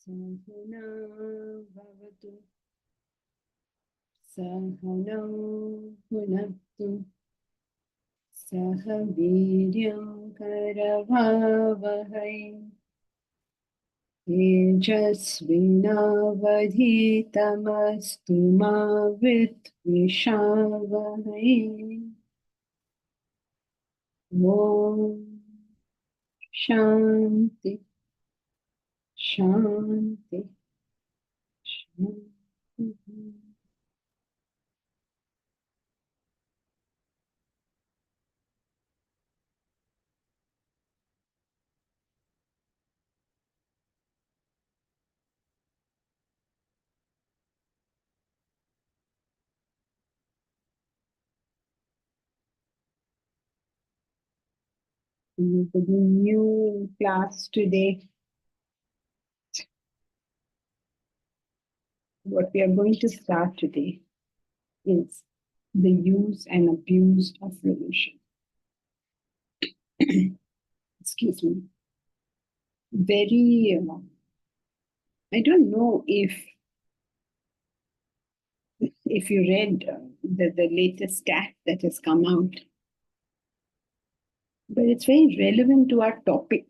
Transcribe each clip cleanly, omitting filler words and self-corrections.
Sahana bhavatu, sahana bhunaktu, sah veeryam karavavahai, tejasvinavadhitamastu ma vidvishavahai. Om Shanti, Shanti, Shanti. The new class today, what we are going to start today is the use and abuse of religion. Excuse me. Very, I don't know if you read the latest stat that has come out, but it's very relevant to our topic.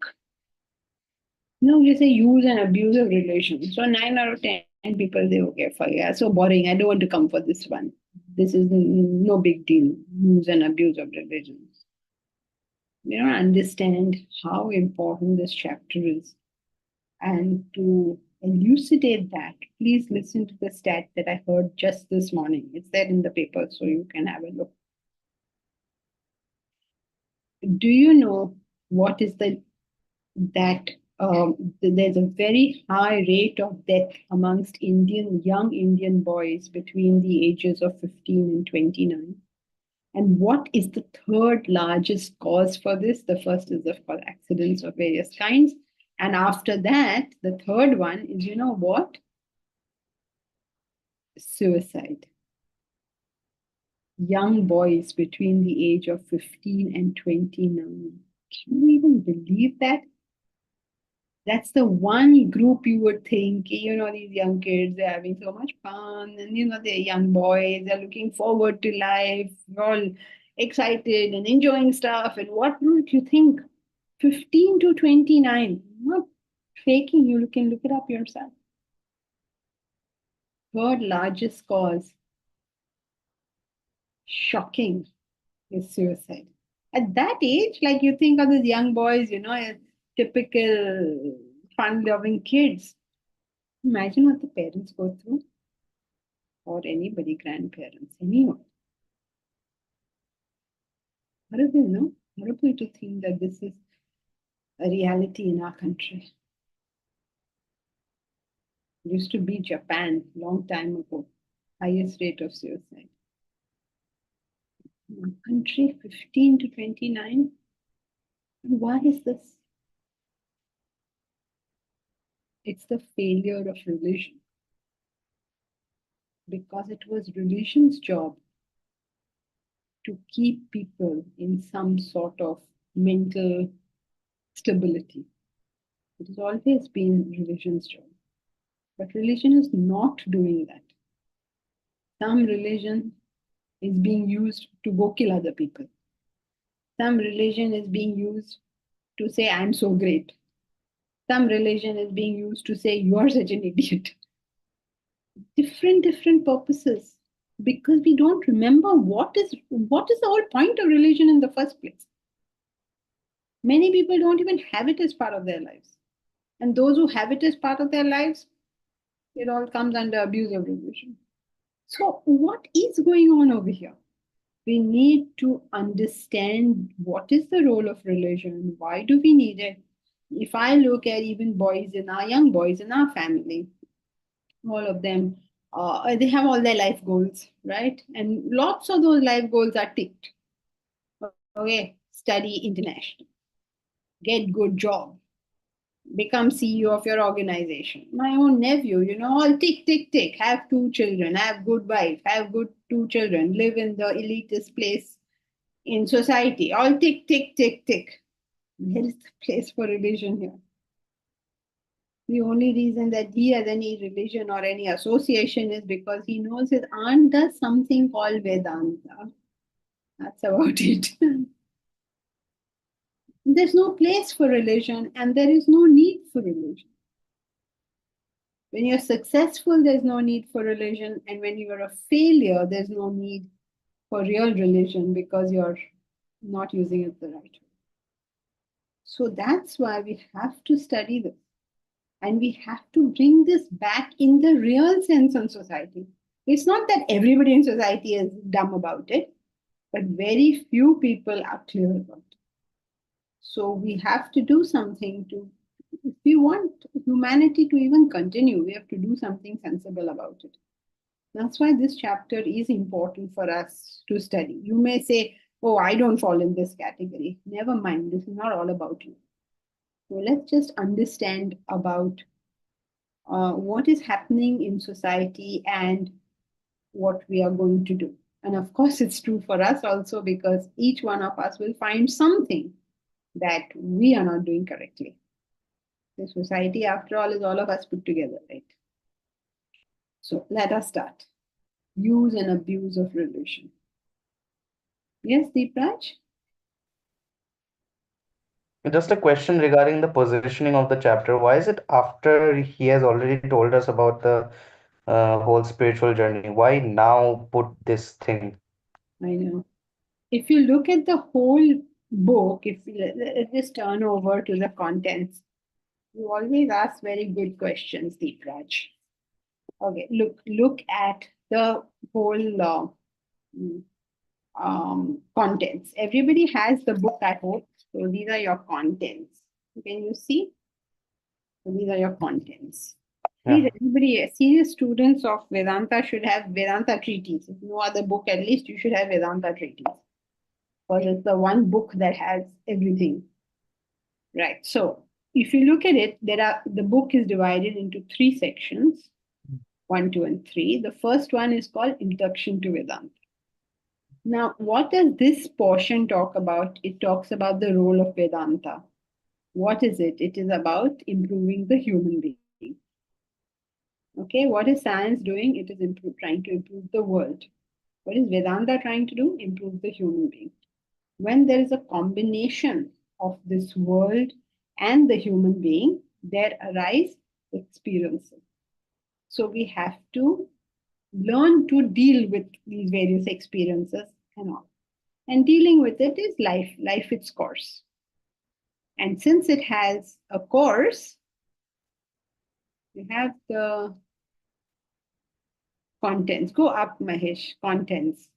No, you say use and abuse of religion. So 9 out of 10 people say, okay, fine, yeah, so boring. I don't want to come for this one. This is no big deal. Use and abuse of religion. We don't understand how important this chapter is. And to elucidate that, please listen to the stat that I heard just this morning. It's there in the paper, so you can have a look. Do you know what is that there's a very high rate of death amongst young Indian boys between the ages of 15 and 29? And what is the third largest cause for this? The first is, of course, accidents of various kinds. And after that, the third one is, you know what? Suicide. Young boys between the age of 15 and 29. Can you even believe that? That's the one group you would think, these young kids, they're having so much fun, and they're young boys, they're looking forward to life, they're all excited and enjoying stuff. And what would you think? 15 to 29. I'm not faking, you can look it up yourself. Third largest cause, shocking, is suicide. At that age, like you think of these young boys, typical fun loving kids. Imagine what the parents go through, or anybody, grandparents, anyone. Horrible, no? Horrible to think that this is a reality in our country. It used to be Japan long time ago, highest rate of suicide. Our country, 15 to 29. Why is this? It's the failure of religion. Because it was religion's job to keep people in some sort of mental stability. It has always been religion's job. But religion is not doing that. Some religion is being used to go kill other people. Some religion is being used to say, I'm so great. Some religion is being used to say, you are such an idiot. Different purposes. Because we don't remember what is the whole point of religion in the first place. Many people don't even have it as part of their lives. And those who have it as part of their lives, it all comes under abuse of religion. So, what is going on over here? We need to understand what is the role of religion, why do we need it. If I look at even young boys in our family, all of them, they have all their life goals, right? And lots of those life goals are ticked. Okay, study international, get good job, become CEO of your organization. My own nephew, all tick, tick, tick, have 2 children, have good wife, have good 2 children, live in the elitist place in society, all tick, tick, tick, tick. Where is the place for religion here? The only reason that he has any religion or any association is because he knows his aunt does something called Vedanta. That's about it. There's no place for religion and there is no need for religion. When you're successful, there's no need for religion. And when you're a failure, there's no need for real religion because you're not using it the right way. So that's why we have to study this. And we have to bring this back in the real sense in society. It's not that everybody in society is dumb about it, but very few people are clear about it. So we have to do something to, if we want humanity to even continue, we have to do something sensible about it. That's why this chapter is important for us to study. You may say, oh, I don't fall in this category. Never mind, this is not all about you. So let's just understand about what is happening in society and what we are going to do. And of course, it's true for us also because each one of us will find something that we are not doing correctly. The society, after all, is all of us put together, right? So let us start. Use and abuse of religion. Yes, Deepraj? Just a question regarding the positioning of the chapter. Why is it after he has already told us about the whole spiritual journey? Why now put this thing? I know. If you look at the whole book, if you, let's just turn over to the contents. You always ask very good questions, Deepraj. Okay, look at the whole mm, contents. Everybody has the book at home, so these are your contents. Can you see? So these are your contents. Please, Yeah. everybody, serious students of Vedanta should have Vedanta Treatise. If no other book, at least you should have Vedanta Treatise. Because it's the one book that has everything. Right. So if you look at it, the book is divided into 3 sections, 1, 2, and 3. The first one is called Introduction to Vedanta. Now, what does this portion talk about? It talks about the role of Vedanta. What is it? It is about improving the human being. Okay, what is science doing? It is trying to improve the world. What is Vedanta trying to do? Improve the human being. When there is a combination of this world and the human being, there arise experiences. So we have to learn to deal with these various experiences and all. And dealing with it is life its course. And since it has a course, we have the contents. Go up, Mahesh, contents.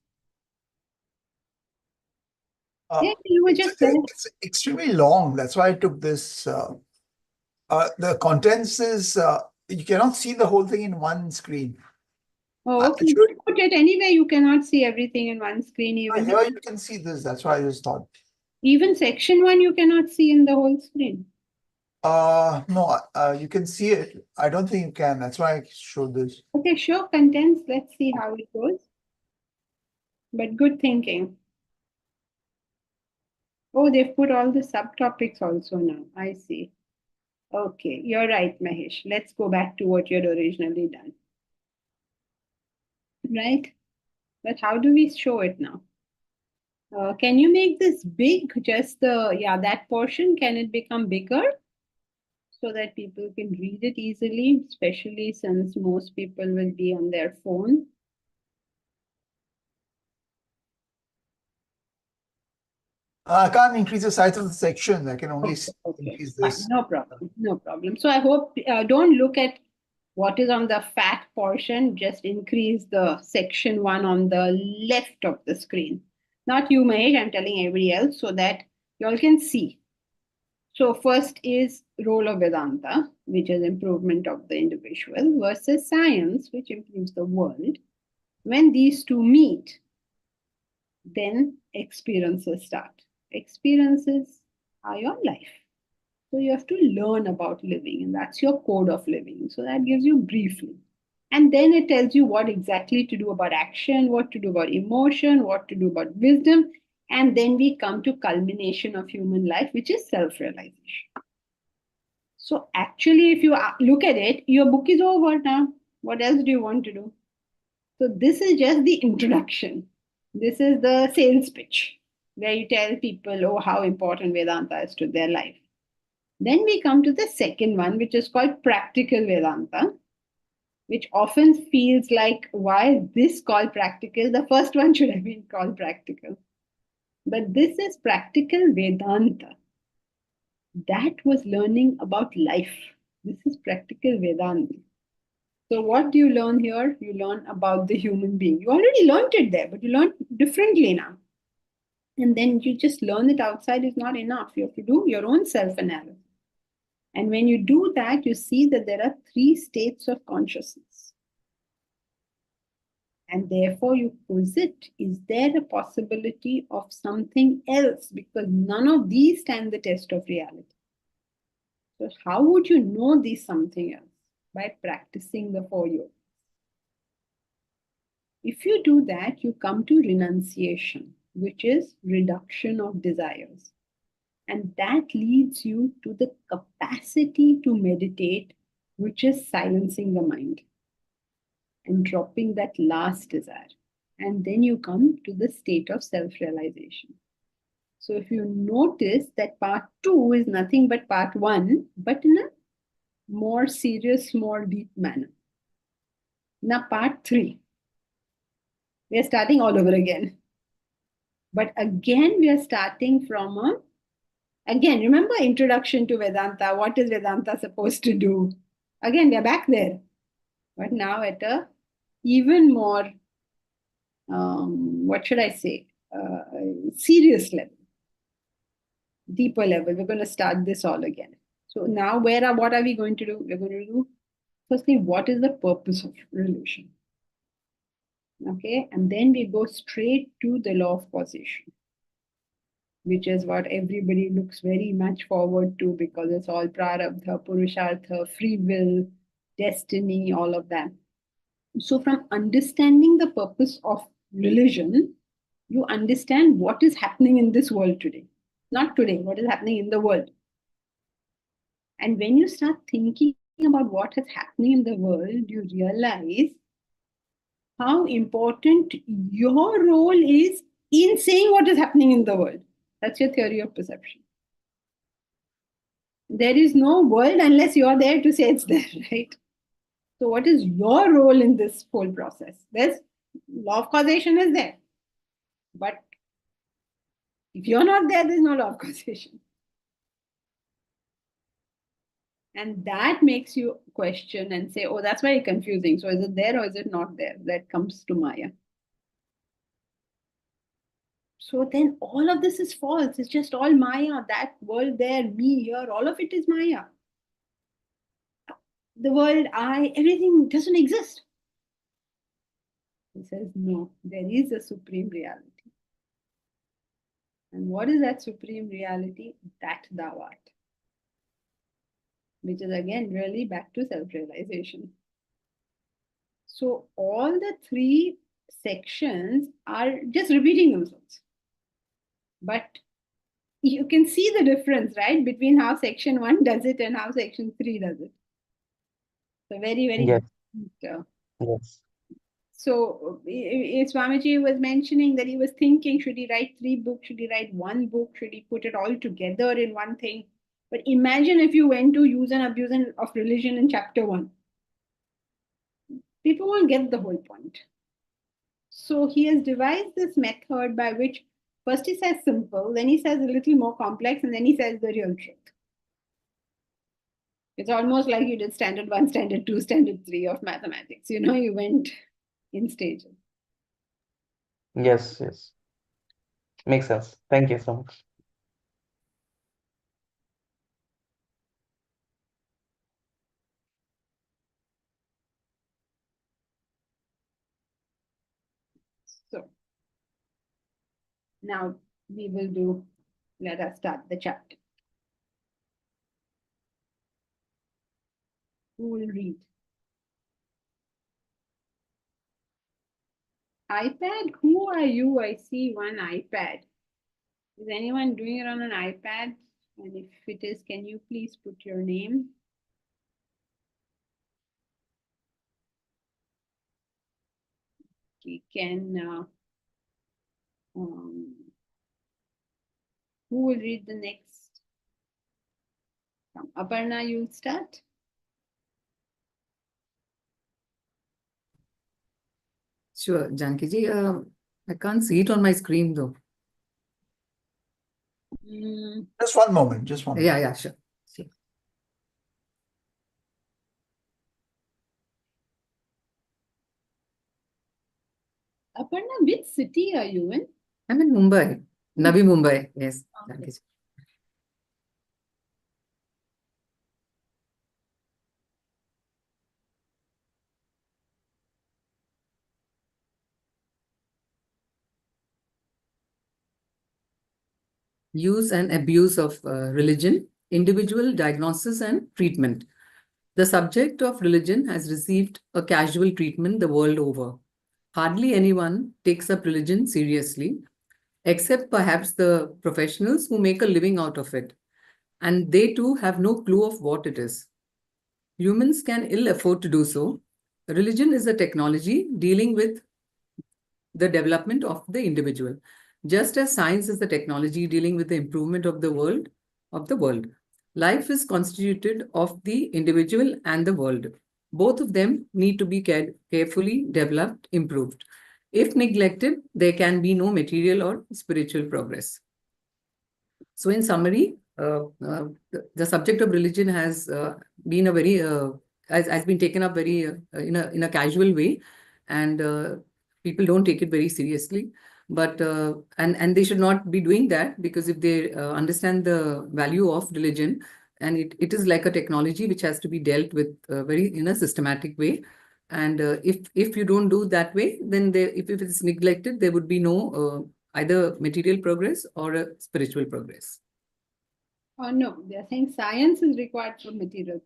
Yeah, you were just there. It's extremely long. That's why I took this. The contents is you cannot see the whole thing in one screen. Oh, okay. Put it anyway. You cannot see everything in one screen. Even Here you can see this. That's why I just thought. even section 1, you cannot see in the whole screen. No, you can see it. I don't think you can. That's why I showed this. Okay, show contents. Let's see how it goes. But good thinking. Oh, they've put all the subtopics also now. I see. Okay, you're right, Mahesh. Let's go back to what you had originally done. Right? But how do we show it now? Can you make this big? Just that portion, can it become bigger? So that people can read it easily, especially since most people will be on their phone. I can't increase the size of the section. I can only increase this. Fine. No problem. No problem. So I hope don't look at what is on the fat portion. Just increase the section 1 on the left of the screen. Not you, Mahesh. I'm telling everybody else so that you all can see. So first is role of Vedanta, which is improvement of the individual, versus science, which improves the world. When these two meet, then experiences start. Experiences are your life. So you have to learn about living, and that's your code of living. So that gives you briefly. And then it tells you what exactly to do about action, what to do about emotion, what to do about wisdom. And then we come to culmination of human life, which is self-realization. So actually, if you look at it, your book is over now. What else do you want to do? So this is just the introduction. This is the sales pitch where you tell people, oh, how important Vedanta is to their life. Then we come to the second one, which is called practical Vedanta, which often feels like, why is this called practical? The first one should have been called practical. But this is practical Vedanta. That was learning about life. This is practical Vedanta. So what do you learn here? You learn about the human being. You already learned it there, but you learn differently now. And then you just learn it outside is not enough. You have to do your own self-analysis. And when you do that, you see that there are three states of consciousness. And therefore, you posit, is there a possibility of something else? Because none of these stand the test of reality. So, how would you know this something else? By practicing the 4 yogas. If you do that, you come to renunciation, which is reduction of desires. And that leads you to the capacity to meditate, which is silencing the mind and dropping that last desire. And then you come to the state of self realization. So if you notice that part 2 is nothing but part 1, but in a more serious, more deep manner. Now, part 3, we are starting all over again. But again, we are starting from again, remember introduction to Vedanta. What is Vedanta supposed to do? Again, we are back there. But now at a even more, what should I say, serious level, deeper level. We're going to start this all again. So now what are we going to do? We're going to do, firstly, what is the purpose of religion? Okay, and then we go straight to the law of causation, which is what everybody looks very much forward to because it's all prarabdha, purushartha, free will, destiny, all of that. So, from understanding the purpose of religion, you understand what is happening in this world today. Not today, what is happening in the world. And when you start thinking about what is happening in the world, you realize how important your role is in saying what is happening in the world. That's your theory of perception. There is no world unless you're there to say it's there, right? So, what is your role in this whole process? There's law of causation is there, but if you're not there, there's no law of causation. And that makes you question and say, oh, that's very confusing. So, is it there or is it not there? That comes to Maya. So then all of this is false. It's just all Maya. That world there, me here, all of it is Maya. The world, I, everything doesn't exist. He says, no, there is a supreme reality. And what is that supreme reality? That thou art. Which is again really back to self-realization. So all the 3 sections are just repeating themselves. But you can see the difference, right, between how section 1 does it and how section 3 does it. So very, very Yes, different. yes. So Swamiji was mentioning that he was thinking, should he write 3 books? Should he write 1 book? Should he put it all together in one thing? But imagine if you went to use and abuse of religion in chapter 1. People won't get the whole point. So he has devised this method by which first he says simple, then he says a little more complex, and then he says the real truth. It's almost like you did standard 1, standard 2, standard 3 of mathematics. You went in stages. Yes, yes. Makes sense. Thank you so much. So now we will let us start the chapter. Who will read? iPad? Who are you? I see one iPad. Is anyone doing it on an iPad? And if it is, can you please put your name? We can, who will read the next? Aparna, you'll start. Sure, Janki ji. I can't see it on my screen though. Just one moment. Just one moment. Yeah, sure. Aparna, which city are you in? I'm in Mumbai, Navi Mumbai. Yes, Okay. Janki ji. Use and abuse of religion, individual diagnosis and treatment. The subject of religion has received a casual treatment the world over. Hardly anyone takes up religion seriously, except perhaps the professionals who make a living out of it. And they too have no clue of what it is. Humans can ill afford to do so. Religion is a technology dealing with the development of the individual, just as science is the technology dealing with the improvement of the world. Life is constituted of the individual and the world. Both of them need to be carefully developed, improved. If neglected, there can be no material or spiritual progress. So in summary, the subject of religion has been a very has been taken up very in a casual way, and people don't take it very seriously. But and they should not be doing that, because if they understand the value of religion, and it is like a technology which has to be dealt with very in a systematic way. And if you don't do that way, then if it is neglected, there would be no either material progress or a spiritual progress. No, they are saying science is required for material.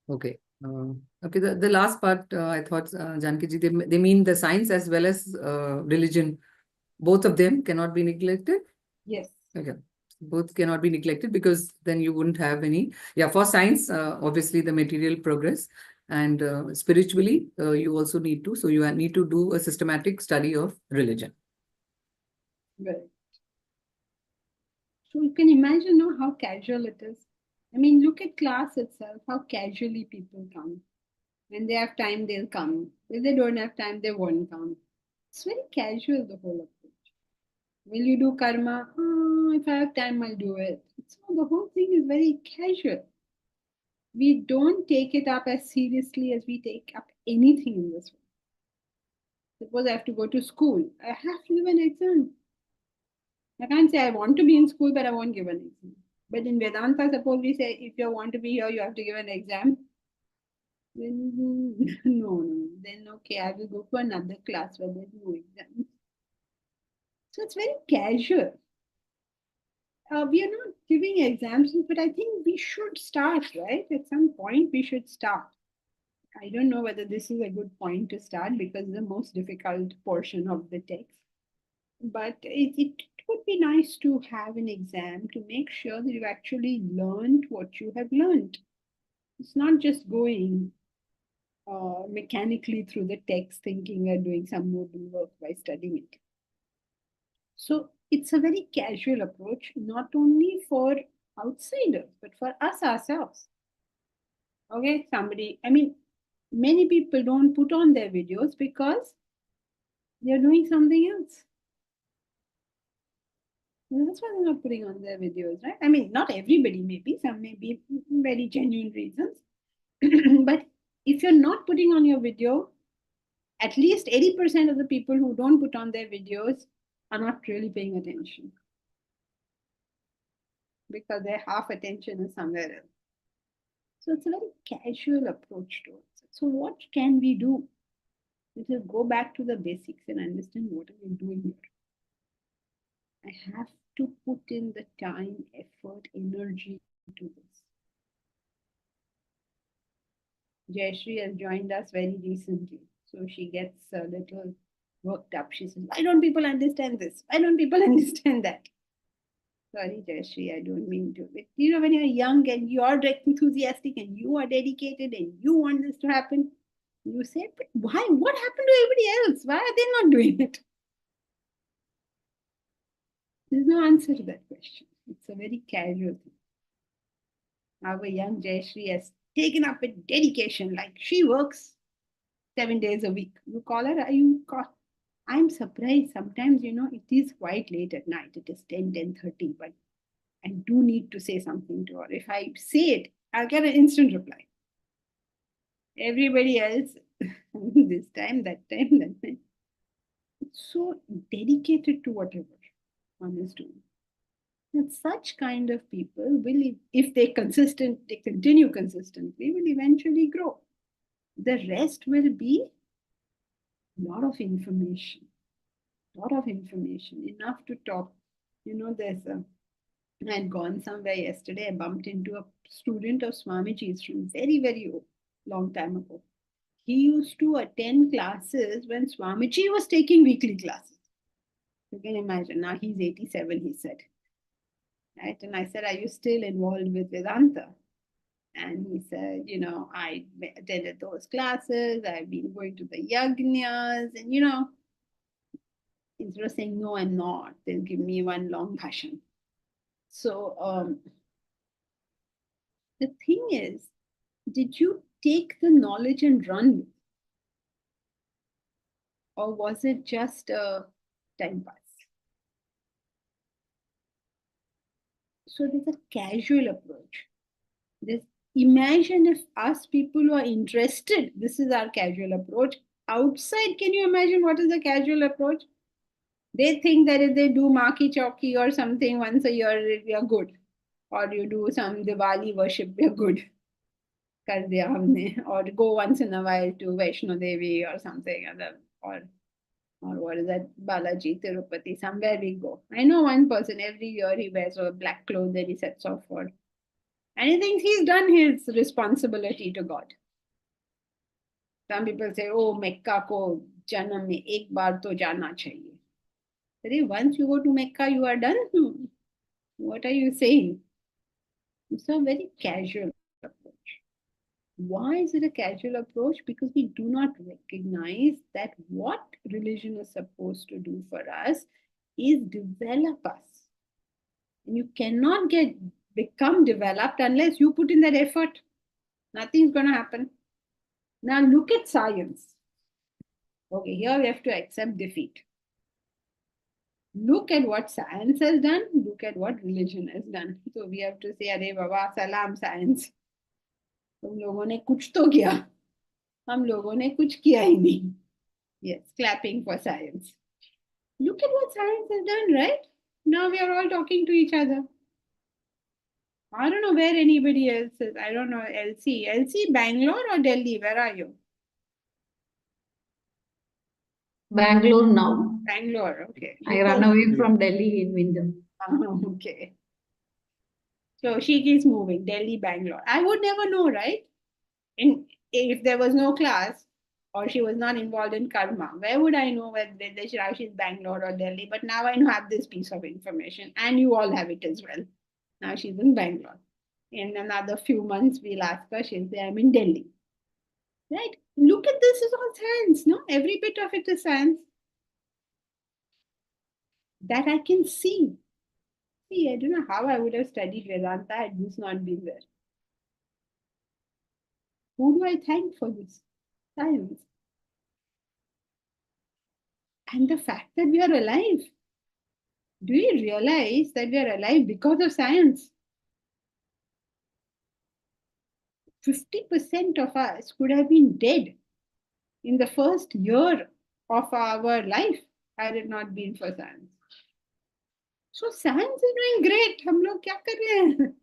Okay. Okay. The last part, I thought, Janki ji, they mean the science as well as religion. Both of them cannot be neglected. Yes. Okay. Both cannot be neglected, because then you wouldn't have any. Yeah, for science, obviously the material progress, and spiritually, you also need to. So you need to do a systematic study of religion. Right. So you can imagine how casual it is. I mean, look at class itself, how casually people come. When they have time, they'll come. If they don't have time, they won't come. It's very casual, the whole approach. Will you do karma? Oh, if I have time, I'll do it. So the whole thing is very casual. We don't take it up as seriously as we take up anything in this world. Suppose I have to go to school. I have to give an exam. I can't say I want to be in school, but I won't give an exam. But in Vedanta, suppose we say if you want to be here, you have to give an exam. Then no. Then okay, I will go for another class where there's no exam. So it's very casual. We are not giving exams, but I think we should start, right? At some point, we should start. I don't know whether this is a good point to start, because the most difficult portion of the text. But it would be nice to have an exam to make sure that you've actually learned what you have learned. It's not just going mechanically through the text thinking we're doing some noble work by studying it. So it's a very casual approach, not only for outsiders, but for us ourselves. Okay, many people don't put on their videos because they're doing something else. That's why they're not putting on their videos, right? I mean, not everybody, maybe. Some may be very genuine reasons. But if you're not putting on your video, at least 80% of the people who don't put on their videos are not really paying attention, because their half attention is somewhere else. So it's a very casual approach to it. So what can we do? Let us go back to the basics and understand what are we doing here. I have to put in the time, effort, energy into this. Jayashree has joined us very recently. So she gets a little worked up. She says, why don't people understand this? Why don't people understand that? Sorry, Jayashree, I don't mean to. But when you're young and you're enthusiastic and you are dedicated and you want this to happen, you say, but why? What happened to everybody else? Why are they not doing it? There's no answer to that question. It's a very casual thing. Our young Jayashree has taken up with dedication, like she works 7 days a week. You call her, I'm surprised sometimes, it is quite late at night. It is 10:30, but I do need to say something to her. If I say it, I'll get an instant reply. Everybody else, this time, that time, that time. So dedicated to whatever one is doing. And such kind of people will, if they continue consistently, will eventually grow. The rest will be a lot of information. Enough to talk. I had gone somewhere yesterday. I bumped into a student of Swamiji's from very, very long time ago. He used to attend classes when Swamiji was taking weekly classes. You can imagine. Now he's 87, he said. Right? And I said, are you still involved with Vedanta? And he said, I attended those classes. I've been going to the yajnas. And, instead of saying, no, I'm not, they'll give me one long bhashan. So the thing is, did you take the knowledge and run with it? Or was it just a time pass? So there's a casual approach. Imagine if us people who are interested, this is our casual approach. Outside, can you imagine what is a casual approach? They think that if they do Maki Chowki or something once a year, we are good. Or you do some Diwali worship, we are good. Kar diya humne. Or go once in a while to Vaishno Devi or something other. Or what is that, Balaji, Tirupati, somewhere we go. I know one person, every year he wears a black clothes that he sets off for. And he thinks he's done his responsibility to God. Some people say, oh, Mecca ko janam mein ek baar to jana chahiye. Once you go to Mecca, you are done. What are you saying? It's a very casual approach. Why is it a casual approach? Because we do not recognize that what religion is supposed to do for us is develop us. And you cannot become developed unless you put in that effort. Nothing's going to happen. Now look at science. Okay, here we have to accept defeat. Look at what science has done. Look at what religion has done. So we have to say, Arey Baba, salam science. तुम लोगों ने कुछ तो किया, हम लोगों ने कुछ किया ही नहीं. Yes, clapping for science. Look at what science has done, right? Now we are all talking to each other. I don't know where anybody else is. I don't know. LC, Bangalore or Delhi? Where are you? Bangalore now. Bangalore, okay. I ran away from Delhi in winter. Okay. So she keeps moving, Delhi, Bangalore. I would never know, right? If there was no class or she was not involved in karma, where would I know whether she's Bangalore or Delhi? But now I have this piece of information and you all have it as well. Now she's in Bangalore. In another few months, we'll ask her, she'll say, I'm in Delhi. Right? Look at this, is all science, no? Every bit of it is science. That I can see. See, I don't know how I would have studied Vedanta had this not been there. Who do I thank for this? Science. And the fact that we are alive. Do you realize that we are alive because of science? 50% of us could have been dead in the first year of our life had it not been for science. So science is doing great. हम लोग क्या कर रहे हैं?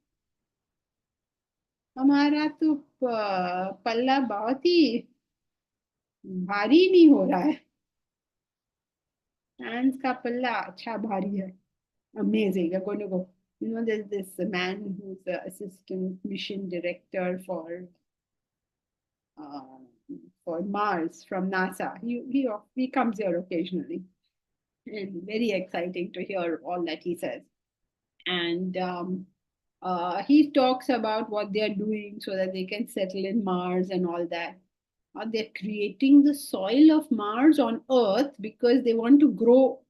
हमारा तो पल्ला बहुत ही भारी नहीं हो रहा है. Science का पल्ला अच्छा भारी है. Amazing. We're going to go. There's this man who's the assistant mission director for for Mars from NASA. He comes here occasionally, and very exciting to hear all that he says. And he talks about what they are doing so that they can settle in Mars and all that. They're creating the soil of Mars on Earth because they want to grow.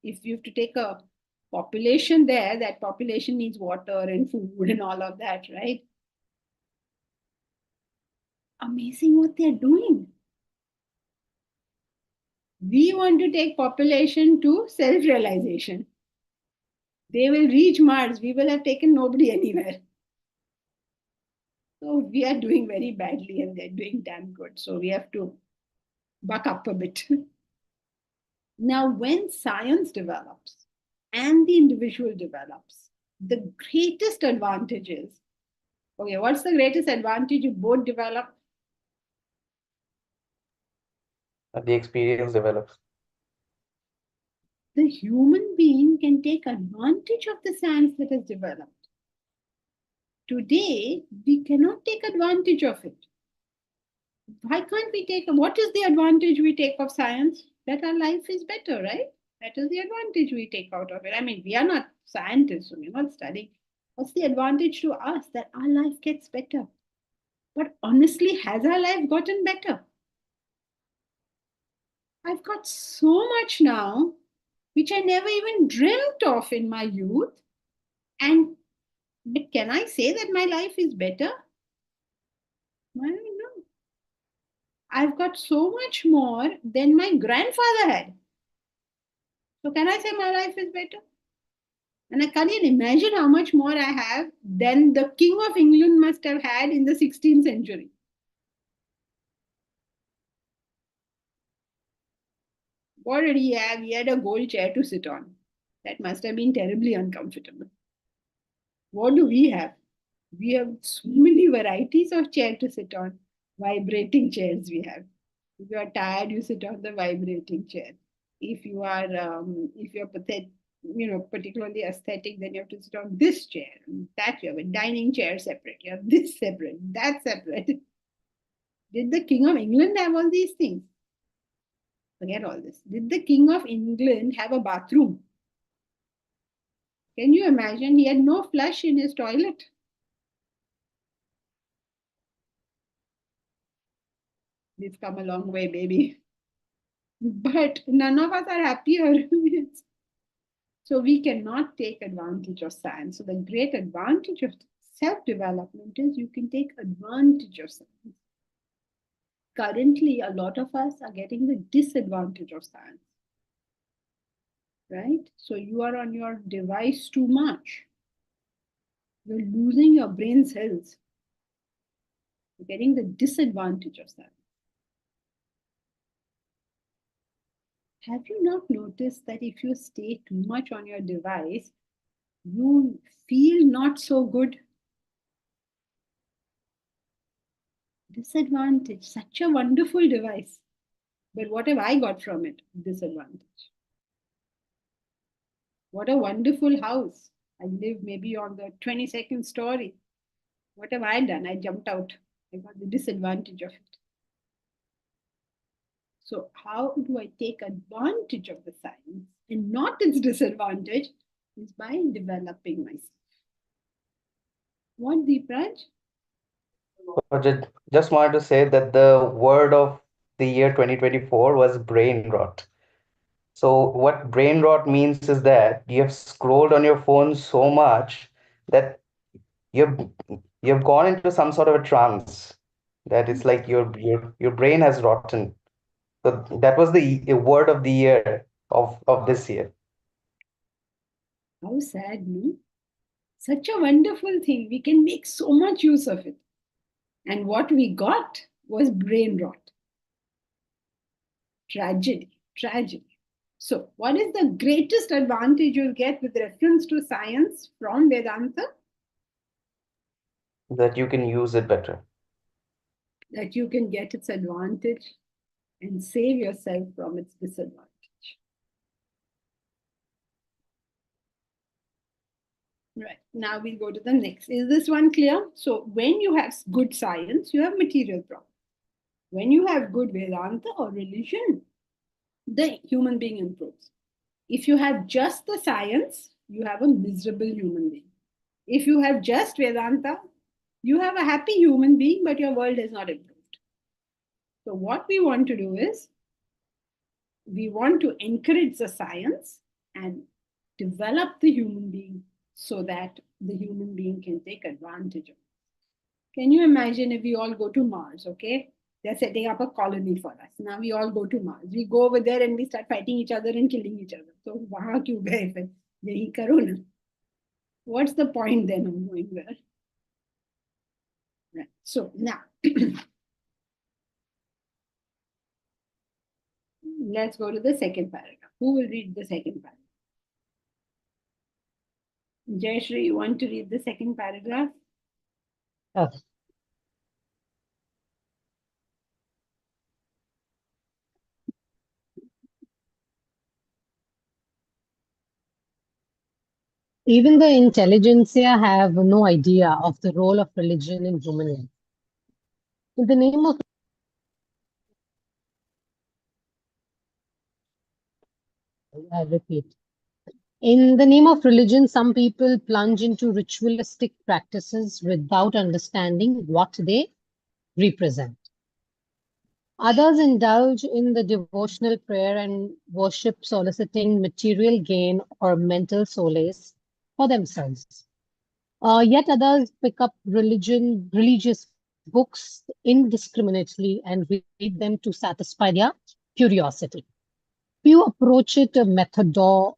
If you have to take a population there, that population needs water and food and all of that, right? Amazing what they're doing. We want to take population to self-realization. They will reach Mars. We will have taken nobody anywhere. So we are doing very badly and they're doing damn good. So we have to buck up a bit. Now, when science develops and the individual develops, the greatest advantage is, okay, what's the greatest advantage you both develop? The experience develops. The human being can take advantage of the science that has developed. Today, we cannot take advantage of it. Why can't we take, what is the advantage we take of science? That our life is better, right? That is the advantage we take out of it. I mean, we are not scientists, so we're not studying. What's the advantage to us? That our life gets better. But honestly, has our life gotten better? I've got so much now, which I never even dreamt of in my youth. But can I say that my life is better? I don't know. I've got so much more than my grandfather had. So can I say my life is better? And I can't even imagine how much more I have than the King of England must have had in the 16th century. What did he have? He had a gold chair to sit on. That must have been terribly uncomfortable. What do we have? We have so many varieties of chair to sit on. Vibrating chairs we have. If you are tired, you sit on the vibrating chair. If you're pathetic, particularly aesthetic, then you have to sit on this chair. That you have a dining chair separate. You have this separate, that separate. Did the King of England have all these things? Forget all this. Did the King of England have a bathroom? Can you imagine? He had no flush in his toilet. We've come a long way, baby. But none of us are happier. So we cannot take advantage of science. So the great advantage of self-development is you can take advantage of science. Currently, a lot of us are getting the disadvantage of science. Right? So you are on your device too much. You're losing your brain cells. You're getting the disadvantage of science. Have you not noticed that if you stay too much on your device, you feel not so good? Disadvantage, such a wonderful device. But what have I got from it? Disadvantage. What a wonderful house. I live maybe on the 22nd story. What have I done? I jumped out. I got the disadvantage of it. So how do I take advantage of the science and not its disadvantage? Is by developing myself. What, Deepraj? Just wanted to say that the word of the year 2024 was brain rot. So what brain rot means is that you have scrolled on your phone so much that you've you've gone into some sort of a trance, that it's like your brain has rotten. So that was the word of the year of this year. How sad, no? Such a wonderful thing. We can make so much use of it. And what we got was brain rot. Tragedy, tragedy. So what is the greatest advantage you'll get with reference to science from Vedanta? That you can use it better. That you can get its advantage and save yourself from its disadvantage. Right, now we'll go to the next. Is this one clear? So when you have good science, you have material problems. When you have good Vedanta or religion, the human being improves. If you have just the science, you have a miserable human being. If you have just Vedanta, you have a happy human being, but your world is not improved. So, what we want to do is we want to encourage the science and develop the human being so that the human being can take advantage of it. Can you imagine if we all go to Mars, okay? They're setting up a colony for us. Now we all go to Mars. We go over there and we start fighting each other and killing each other. So वहाँ क्यों गए फिर? यही करो ना. What's the point then of going there? Right. So now let's go to the second paragraph. Who will read the second paragraph? Jayashree, you want to read the second paragraph? Okay. Even the intelligentsia have no idea of the role of religion in human life. In the name of I repeat, in the name of religion, some people plunge into ritualistic practices without understanding what they represent. Others indulge in the devotional prayer and worship, soliciting material gain or mental solace for themselves. Yet others pick up religious books indiscriminately and read them to satisfy their curiosity. Few approach it methodically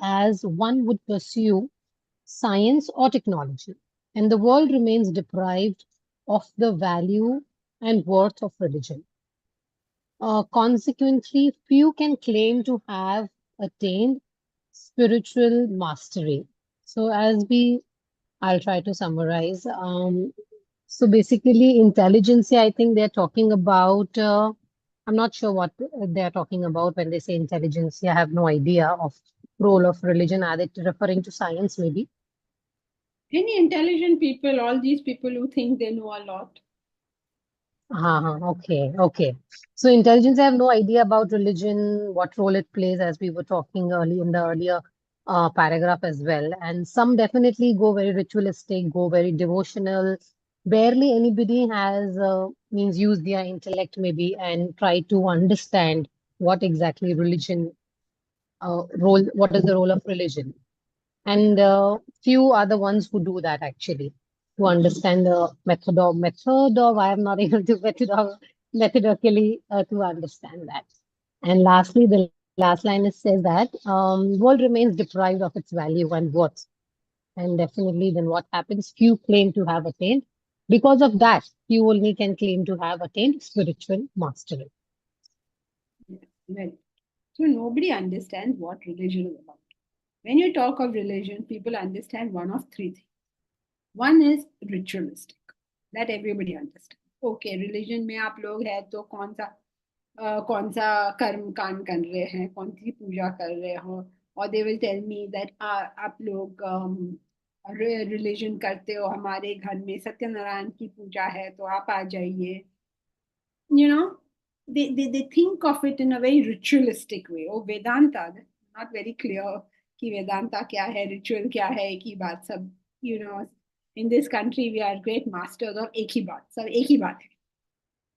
as one would pursue science or technology, and the world remains deprived of the value and worth of religion. Consequently, few can claim to have attained spiritual mastery. So, I'll try to summarize. So basically, intelligentsia, I think they're talking about. I'm not sure what they're talking about when they say intelligentsia. I have no idea of role of religion. Are they referring to science, maybe? Any intelligent people, all these people who think they know a lot. Okay. So intelligence, I have no idea about religion, what role it plays, as we were talking early in the earlier paragraph as well. And some definitely go very ritualistic, go very devotional. Barely anybody has means use their intellect maybe and try to understand what exactly religion what is the role of religion. And few are the ones who do that actually, to understand the method of I am not able to methodically to understand that. And lastly, the last line says that world remains deprived of its value and worth. And definitely then what happens? Few claim to have attained. Because of that, few only can claim to have attained spiritual mastery. Well, so nobody understands what religion is about. When you talk of religion, people understand one of three things. One is ritualistic, that everybody understands. Okay, religion में आप लोग है तो कौन सा कर्म कांड कर रहे हैं, कौन सी पूजा कर रहे हो, और they will tell me that आप लोग रिलीजन करते हो, हमारे घर में सत्यनारायण की पूजा है तो आप आ जाइए. You know, they think of it in a very ritualistic way. Oh, Vedanta, not very clear कि Vedanta क्या है, ritual क्या है, एक ही बात सब. You know, in this country we are great masters of एक ही बात, सब एक ही बात है.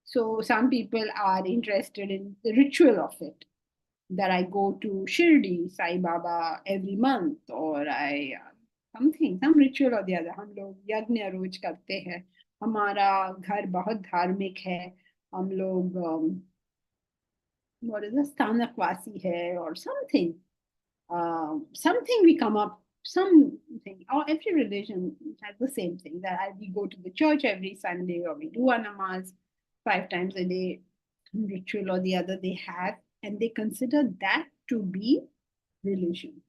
So some people are interested in the ritual of it. That I go to Shirdi, Sai Baba every month, or I some ritual or the other. हम लोग यज्ञ रोज करते हैं. हमारा घर बहुत धार्मिक है. हम लोग what is a स्थानकवासी है or something. Something we come up, something, or every religion has the same thing, that we go to the church every Sunday or we do a namaz 5 times a day, some ritual or the other they have, and they consider that to be religion.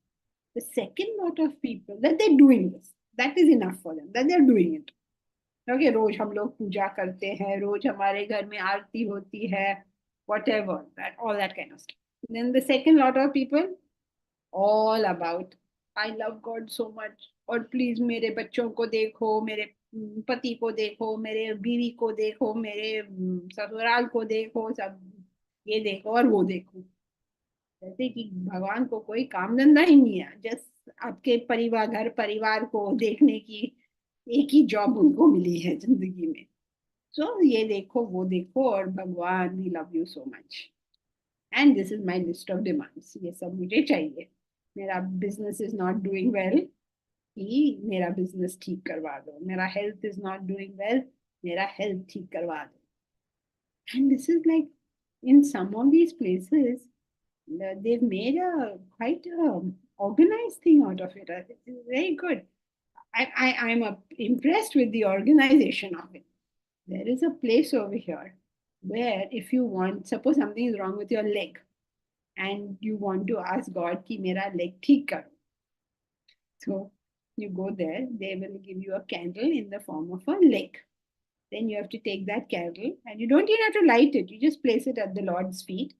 The second lot of people, that they're doing this, that is enough for them, that they're doing it. Okay, रोज हम लोग पूजा करते हैं, रोज हमारे घर में आरती होती है, whatever, that all that kind of stuff. Then the second lot of people, all about I love God so much, और प्लीज मेरे बच्चों को देखो, मेरे पति को देखो, मेरे बीवी को देखो, मेरे ससुराल को देखो, सब ये देखो और वो देखो। जैसे कि भगवान को कोई काम धंधा ही नहीं है, जस्ट आपके परिवार, घर परिवार को देखने की एक ही जॉब उनको मिली है जिंदगी में। सो ये देखो वो देखो, और भगवान we love you so much and this is my list of demands, ये सब मुझे चाहिए। मेरा business is not doing well, कि मेरा बिजनेस ठीक करवा दो। मेरा health is not doing well, मेरा हेल्थ ठीक करवा दो। And this is like in some of these places they've made a quite organized thing out of it. It's very good. I'm impressed with the organization of it. There is a place over here where if you want, suppose something is wrong with your leg and you want to ask God ki mera leg theek karo. So you go there, they will give you a candle in the form of a leg. Then you have to take that candle and you don't even have to light it. You just place it at the Lord's feet.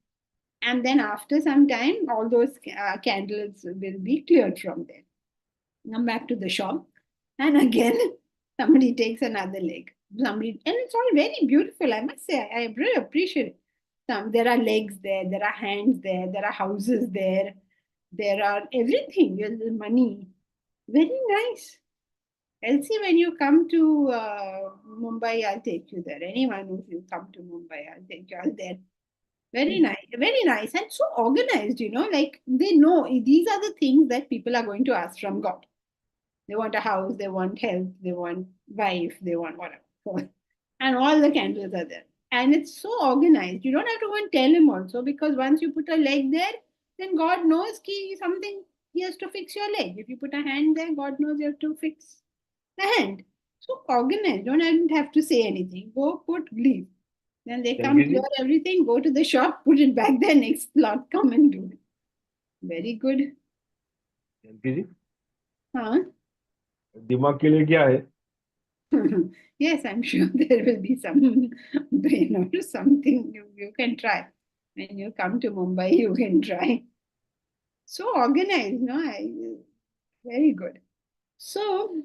And then after some time, all those candles will be cleared from there. Come back to the shop, and again, somebody takes another leg. Somebody, and it's all very beautiful. I must say, I really appreciate it. There are legs there are hands there are houses there are everything. There's money. Very nice. Elsie, when you come to Mumbai, I'll take you there. Anyone who you come to Mumbai, I'll take you all there. Very nice, and so organized, like they know these are the things that people are going to ask from God. They want a house, they want health, they want wife, they want whatever. And all the candles are there. And it's so organized. You don't have to go and tell him also, because once you put a leg there, then God knows ki something, he has to fix your leg. If you put a hand there, God knows you have to fix the hand. So organized. Don't have to say anything. Go put, leave. Then they come, clear everything, go to the shop, put it back there, next lot, come and do it. Very good. जी Huh? दिमाग के लिए क्या है? Yes, I'm sure there will be some brain or something you can try. When you come to Mumbai, you can try. So organized, no? Very good. So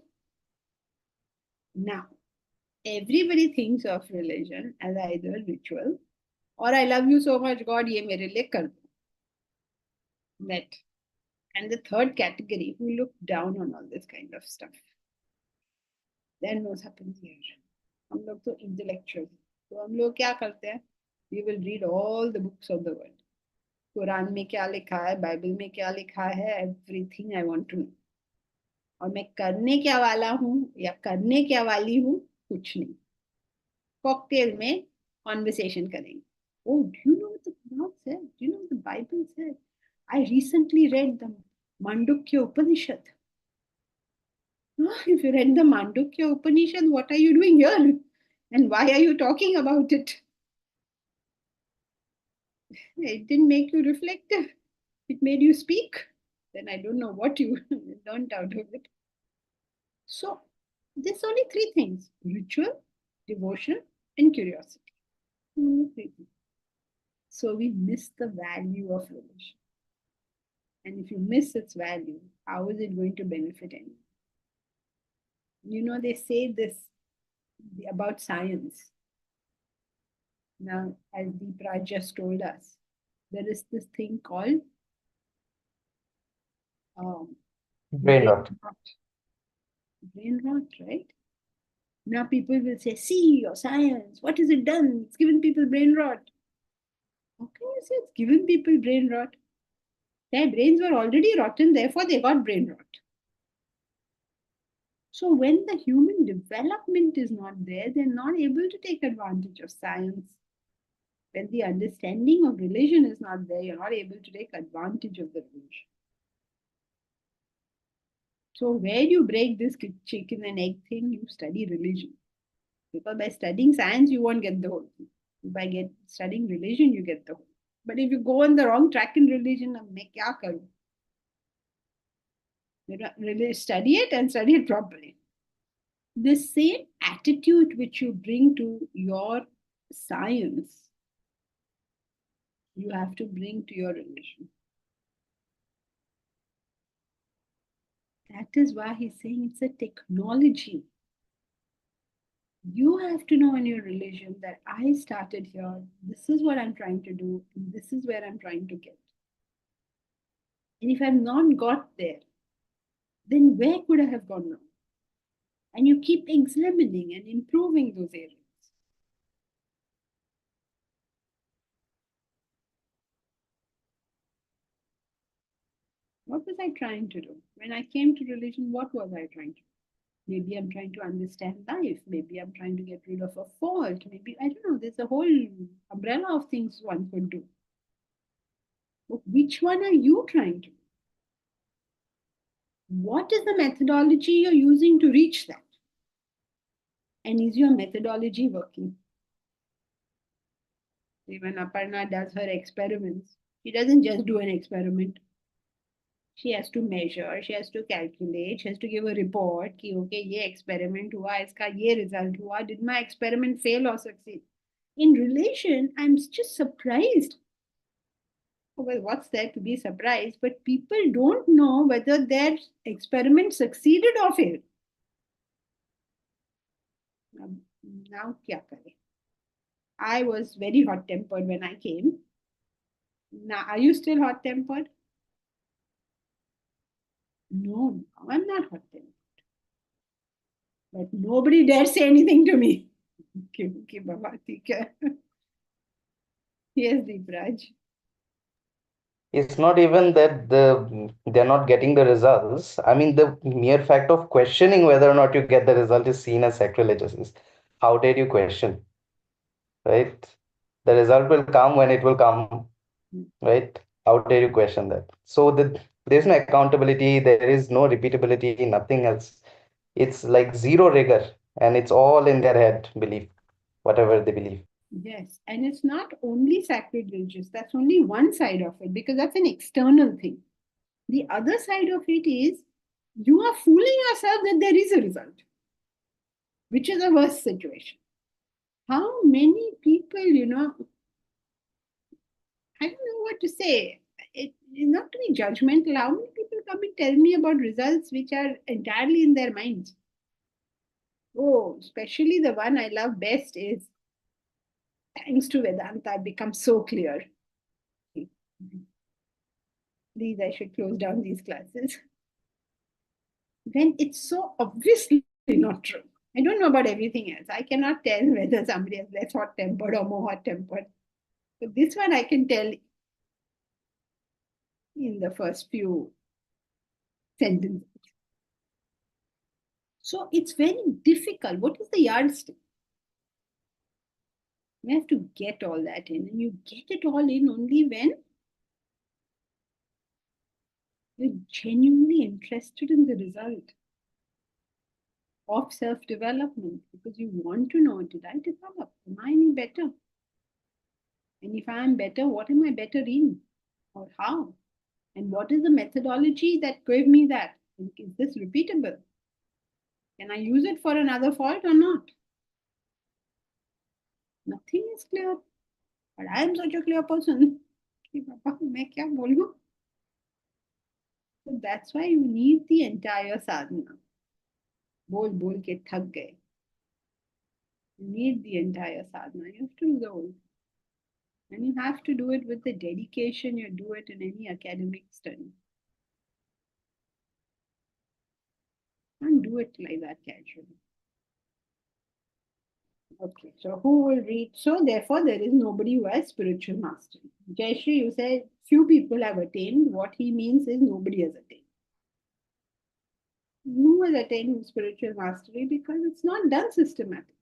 now, everybody thinks of religion as either ritual or I love you so much, God, ye mere liye kar do. That. And the third category, who look down on all this kind of stuff. Then what happens here? हम लोग तो intellectual, तो हम लोग क्या करते हैं? We will read all the books of the world. Quran में क्या लिखा है, बाइबल में क्या लिखा है, everything I want to know. और मैं करने क्या वाला हूँ या करने क्या वाली हूँ, कुछ नहीं. कॉकटेल में conversation करेंगे. Oh, do you know what the Quran said? Do you know what the Bible said? I recently read the Mandukya Upanishad. If you read the Mandukya Upanishad, what are you doing here? And why are you talking about it? It didn't make you reflective. It made you speak. Then I don't know what you learned out of it. So, there's only three things: ritual, devotion, and curiosity. Only three things. So, we miss the value of religion. And if you miss its value, how is it going to benefit anyone? They say this about science. Now, as Deepraj just told us, there is this thing called Brain rot. Brain rot, right? Now people will say, see, your science, what has it done? It's given people brain rot. How can you say it's given people brain rot? Their brains were already rotten, therefore they got brain rot. So when the human development is not there, they're not able to take advantage of science. When the understanding of religion is not there, you're not able to take advantage of the religion. So where you break this chicken and egg thing, you study religion. Because by studying science, you won't get the whole thing. By studying religion, you get the whole. But if you go on the wrong track in religion, मैं क्या करूँ? Really study it and study it properly. The same attitude which you bring to your science, you have to bring to your religion. That is why he's saying it's a technology. You have to know in your religion that I started here, this is what I'm trying to do, and this is where I'm trying to get. And if I've not got there, then where could I have gone wrong? And you keep examining and improving those areas. What was I trying to do? When I came to religion, what was I trying to do? Maybe I'm trying to understand life. Maybe I'm trying to get rid of a fault. Maybe, I don't know, there's a whole umbrella of things one could do. But which one are you trying to do? What is the methodology you're using to reach that? And is your methodology working? When Aparna does her experiments, she doesn't just do an experiment. She has to measure, she has to calculate, she has to give a report कि okay ये experiment हुआ, इसका ये result हुआ, did my experiment fail or succeed? In relation, I'm just surprised. Well, what's there to be surprised? But people don't know whether their experiment succeeded or failed. Now क्या करें? I was very hot-tempered when I came. Now, are you still hot-tempered? No, I'm not hot-tempered. But nobody dares say anything to me. क्योंकि बाबा ठीक है. Yes, Deepraj. It's not even that they're not getting the results. I mean, the mere fact of questioning whether or not you get the result is seen as sacrilegious. How dare you question, right? The result will come when it will come, right? How dare you question that? So there's no accountability, there is no repeatability, nothing else. It's like zero rigor, and it's all in their head, belief, whatever they believe. Yes, and it's not only sacrilegious, that's only one side of it because that's an external thing. The other side of it is you are fooling yourself that there is a result, which is a worse situation. How many people, I don't know what to say. It is not to be judgmental. How many people come and tell me about results which are entirely in their minds? Oh, especially the one I love best is thanks to Vedanta, I've become so clear. These, I should close down these classes. When it's so obviously not true. I don't know about everything else. I cannot tell whether somebody is less hot tempered or more hot tempered. But this one I can tell in the first few sentences. So it's very difficult. What is the yardstick? You have to get all that in, and you get it all in only when you're genuinely interested in the result of self-development because you want to know, did I develop? Am I any better? And if I am better, what am I better in? Or how? And what is the methodology that gave me that? Is this repeatable? Can I use it for another fault or not? Nothing is clear. But I am such a clear person. So that's why you need the entire sadhana. बोल बोल के थक गए. You need the entire sadhana. You have to do the whole thing. And you have to do it with the dedication you do it in any academic study. You can't do it like that casually. Okay, so who will read? So therefore, there is nobody who has spiritual mastery. Jayashri, you said few people have attained. What he means is nobody has attained. Who has attained spiritual mastery? Because it's not done systematically.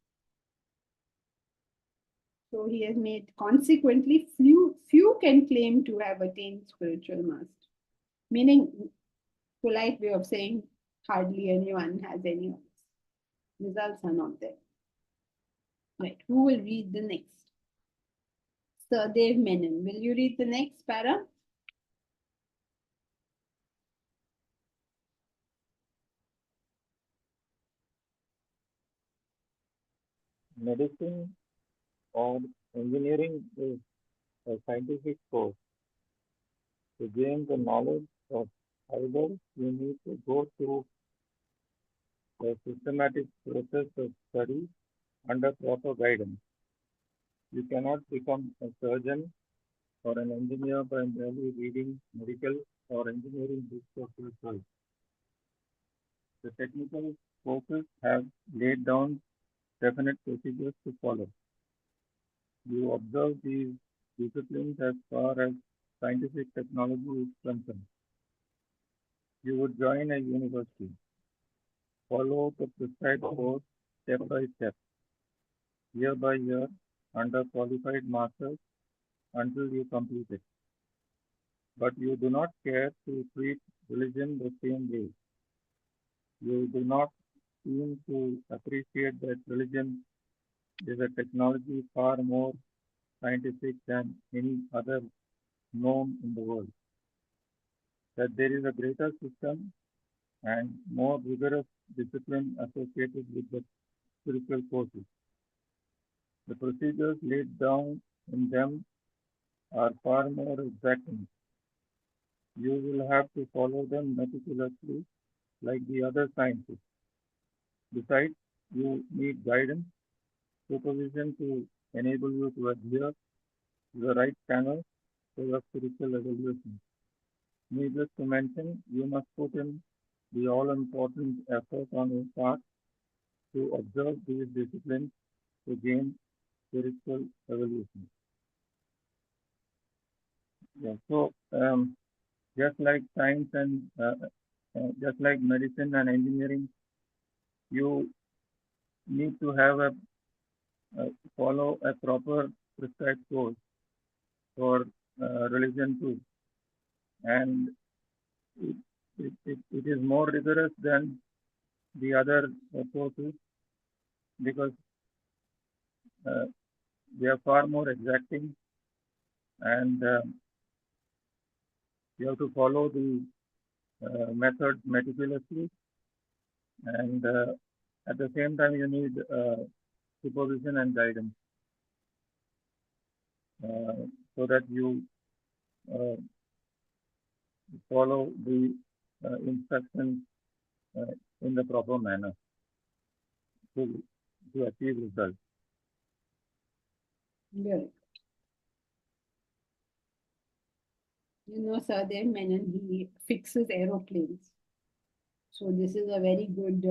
So he has made, consequently, few can claim to have attained spiritual mastery. Meaning, polite way of saying hardly anyone has any of this. Results are not there. Right, who will read the next? Sardev Menon, will you read the next para? Medicine or engineering is a scientific course to gain the knowledge of Either you need to go through a systematic process of study under proper guidance. You cannot become a surgeon or an engineer by merely reading medical or engineering books of yourself. The technical courses have laid down definite procedures to follow. You observe these disciplines as far as scientific technology is concerned. You would join a university, follow the prescribed course step by step, year by year, under qualified masters until you complete it. But you do not care to treat religion the same way. You do not seem to appreciate that religion is a technology far more scientific than any other known in the world. That there is a greater system and more rigorous discipline associated with the spiritual courses. The procedures laid down in them are far more exacting. You will have to follow them meticulously like the other sciences. Besides, you need guidance, supervision to enable you to adhere to the right channel for your spiritual evolution. Needless to mention, you must put in the all-important effort on your part to observe these disciplines to gain spiritual evolution. Yeah, so just like science and just like medicine and engineering, you need to have a follow a proper prescribed course for religion too, and it is more rigorous than the other courses because they are far more exacting, and you have to follow the method meticulously, and at the same time you need supervision and guidance so that you follow the instructions in the proper manner to achieve results. Very good. You know, Sardar Menon, he fixes aeroplanes. So this is a very good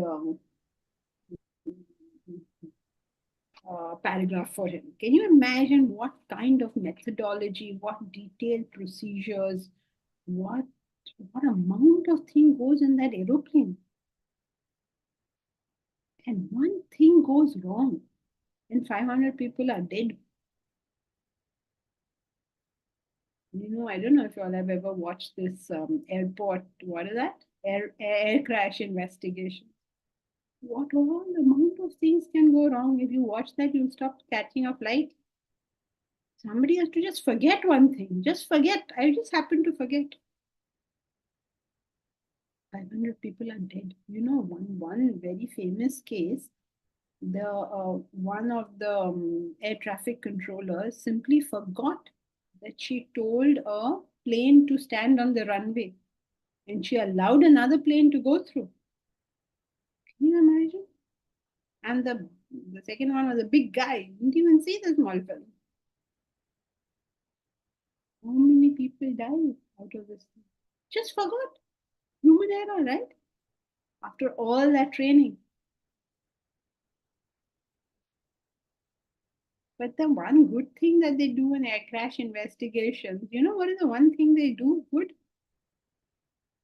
paragraph for him. Can you imagine what kind of methodology, what detailed procedures, what amount of thing goes in that aeroplane? And one thing goes wrong, and 500 people are dead. You know, I don't know if you all have ever watched this airport, what is that? Air crash investigation. What all amount of things can go wrong? If you watch that, you'll stop catching a flight. Somebody has to just forget one thing. Just forget. I just happened to forget. 500 people are dead. You know, one very famous case, the one of the air traffic controllers simply forgot that she told a plane to stand on the runway, and she allowed another plane to go through. Can you imagine? And the second one was a big guy. Didn't even see the small fellow. How many people died out of this thing? Just forgot. Human error, right? After all that training. But the one good thing that they do in air crash investigations, you know what is the one thing they do good?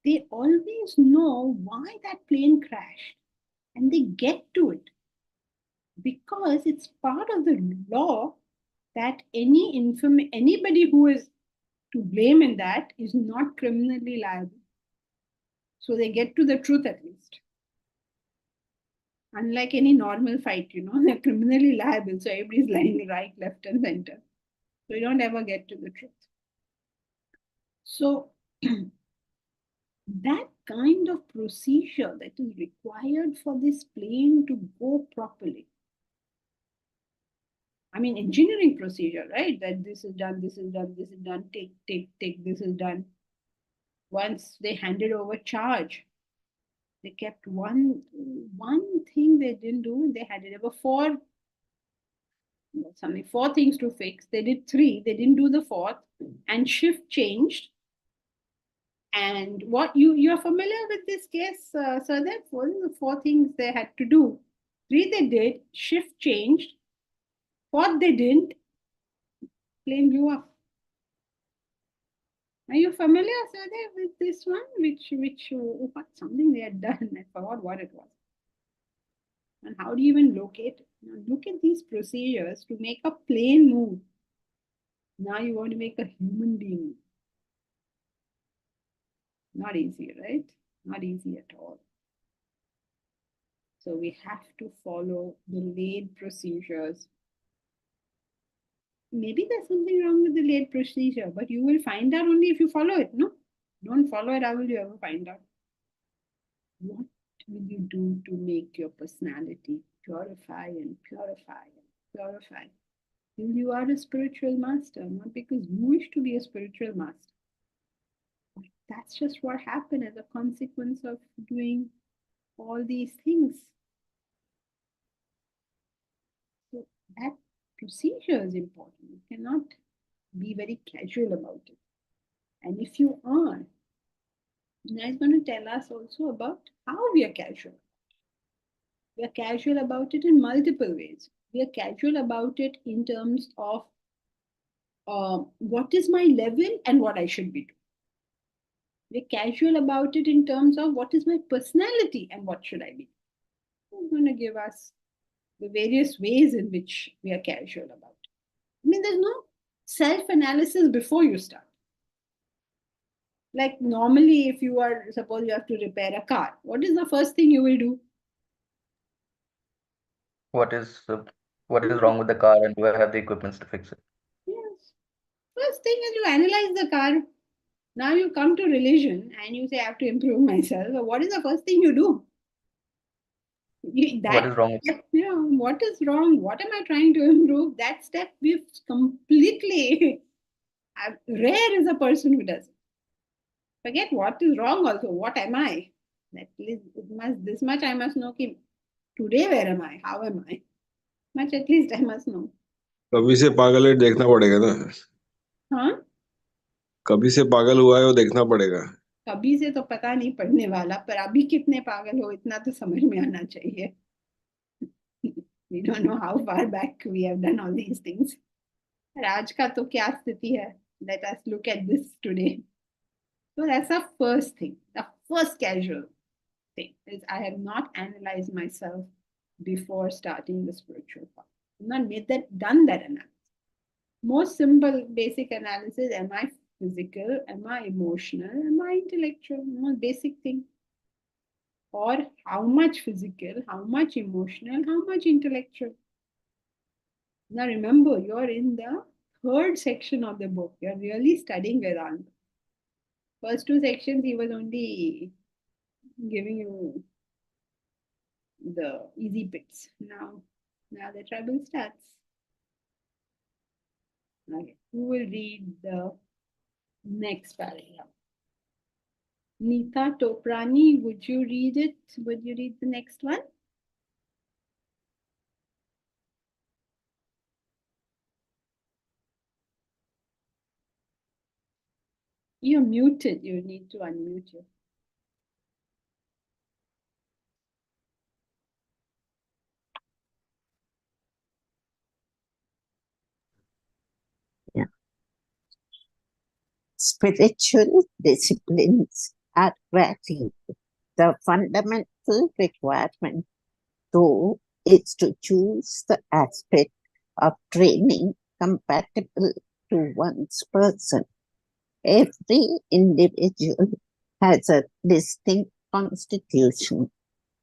They always know why that plane crashed and they get to it. Because it's part of the law that anybody who is to blame in that is not criminally liable. So they get to the truth at least. Unlike any normal fight, you know, they're criminally liable. So everybody's lying right, left, and center. So you don't ever get to the truth. So that kind of procedure that is required for this plane to go properly. I mean, engineering procedure, right? That this is done, this is done, this is done, take, this is done. Once they handed over charge, they kept one thing they didn't do. They had it. There were four things to fix. They did three. They didn't do the fourth, and shift changed. And what you're familiar with this case, so that four things they had to do. Three they did. Shift changed. Fourth they didn't. Plane blew up. Are you familiar, Sadeh, with this one? What something they had done? I forgot what it was. And how do you even locate it? Now look at these procedures to make a plane move. Now you want to make a human being move. Not easy, right? Not easy at all. So we have to follow the laid procedures. Maybe there's something wrong with the laid procedure, but you will find out only if you follow it, no? Don't follow it, how will you ever find out? What will you do to make your personality purify and purify and purify till you are a spiritual master, not because you wish to be a spiritual master. But that's just what happened as a consequence of doing all these things. So that procedure is important. You cannot be very casual about it. And if you are, now it's going to tell us also about how we are casual. We are casual about it in multiple ways. We are casual about it in terms of what is my level and what I should be doing. We're casual about it in terms of what is my personality and what should I be. I'm going to give us the various ways in which we are casual about it. I mean, there's no self-analysis before you start. Like normally, if you are, suppose you have to repair a car, what is the first thing you will do? What is wrong with the car, and do I have the equipments to fix it? Yes. First thing is you analyze the car. Now you come to religion and you say, I have to improve myself. So what is the first thing you do? What is wrong with Step, what is wrong? What am I trying to improve? That step we've completely rare is a person who does it. Forget what is wrong also. What am I? At least this much I must know. Today where am I? How am I? Much at least I must know. कभी से पागल है देखना पड़ेगा ना. हाँ कभी से पागल हुआ है वो देखना पड़ेगा. कभी से तो पता नहीं पड़ने वाला, पर अभी कितने पागल हो इतना तो समझ में आना चाहिए. We don't know how far back we have done all these things. आज का तो क्या स्थिति है? Let us look at this today. So that's the first thing. The first casual thing is I have not analyzed myself before starting the spiritual path. I've not done that analysis. Most simple basic analysis, am I physical, am I emotional, am I intellectual? Most basic thing. Or how much physical, how much emotional, how much intellectual. Now remember, you're in the third section of the book. You're really studying Vedanta. First two sections, he was only giving you the easy bits. Now the trouble starts. Okay, who will read the next paragraph? Neeta Toprani, would you read it? Would you read the next one? You're muted. You need to unmute you. Spiritual disciplines are varied. The fundamental requirement, though, is to choose the aspect of training compatible to one's person. Every individual has a distinct constitution.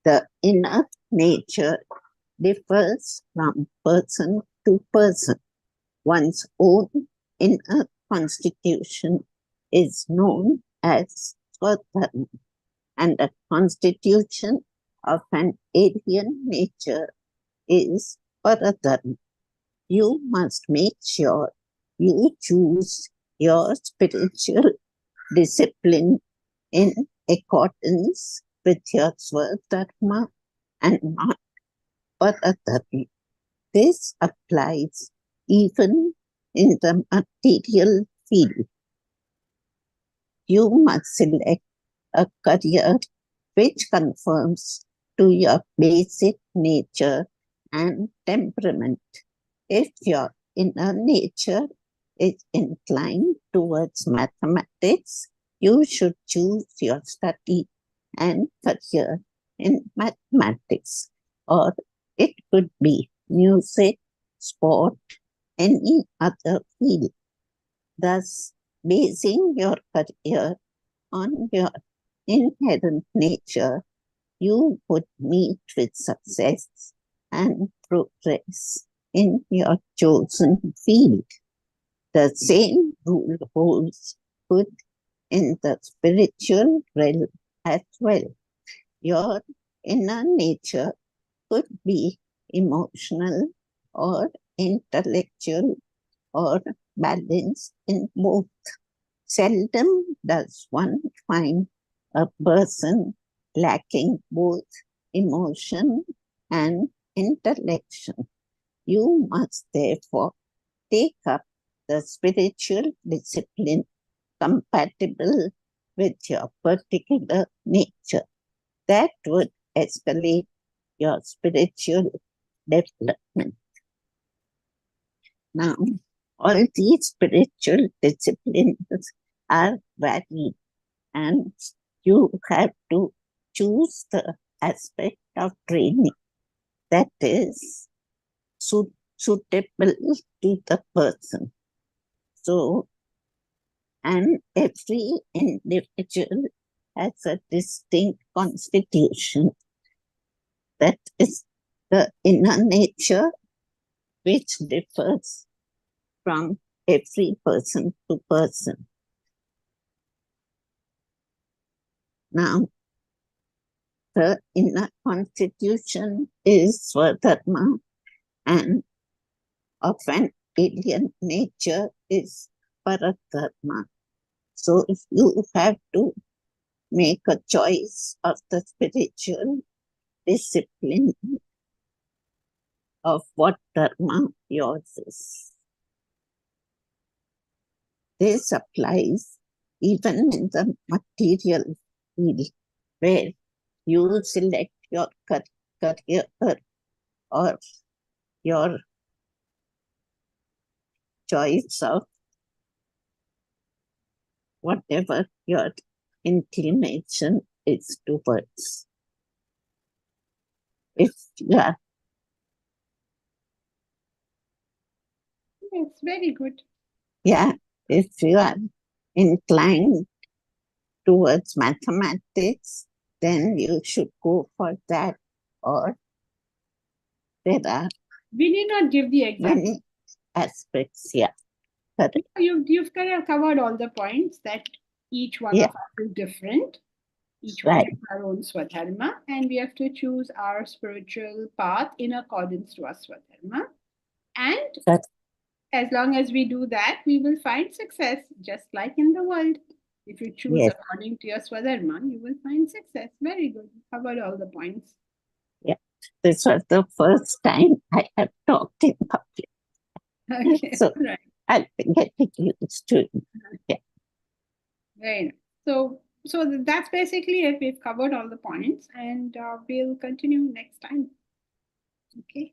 The inner nature differs from person to person. One's own inner constitution is known as Swadharma, and the constitution of an alien nature is Paradharma. You must make sure you choose your spiritual discipline in accordance with your Swadharma and not Paradharma. This applies even in the material field. You must select a career which conforms to your basic nature and temperament. If your inner nature is inclined towards mathematics, you should choose your study and career in mathematics, or it could be music, sport, any other field. Thus, basing your career on your inherent nature, you would meet with success and progress in your chosen field. The same rule holds good in the spiritual realm as well. Your inner nature could be emotional or intellectual or balanced in both. Seldom does one find a person lacking both emotion and intellection. You must therefore take up the spiritual discipline compatible with your particular nature. That would escalate your spiritual development. Now, all these spiritual disciplines are varied, and you have to choose the aspect of training that is suitable to the person. So, and every individual has a distinct constitution. That is the inner nature which differs from every person to person. Now, the inner constitution is Swadharma, and of an alien nature is Paradharma. So if you have to make a choice of the spiritual discipline of what dharma yours is. This applies even in the material field, where you select your career or your choice of whatever your inclination is towards. If you are, Yes, very good. yeah, if you are inclined towards mathematics, then you should go for that. Or there are We need not give the example. many aspects, yeah. Correct. You've kind of covered all the points that each one Yeah. of us is different. Each one Right. has our own Swadharma, and we have to choose our spiritual path in accordance to our Swadharma. And Correct. as long as we do that, we will find success, just like in the world. If you choose Yes. according to your Swadharma, you will find success. Very good. Covered all the points. Yeah. This was the first time I have talked in public. Okay. So Right. I'll be getting used to it. Yeah. Very nice. So that's basically it. We've covered all the points, and we'll continue next time. Okay.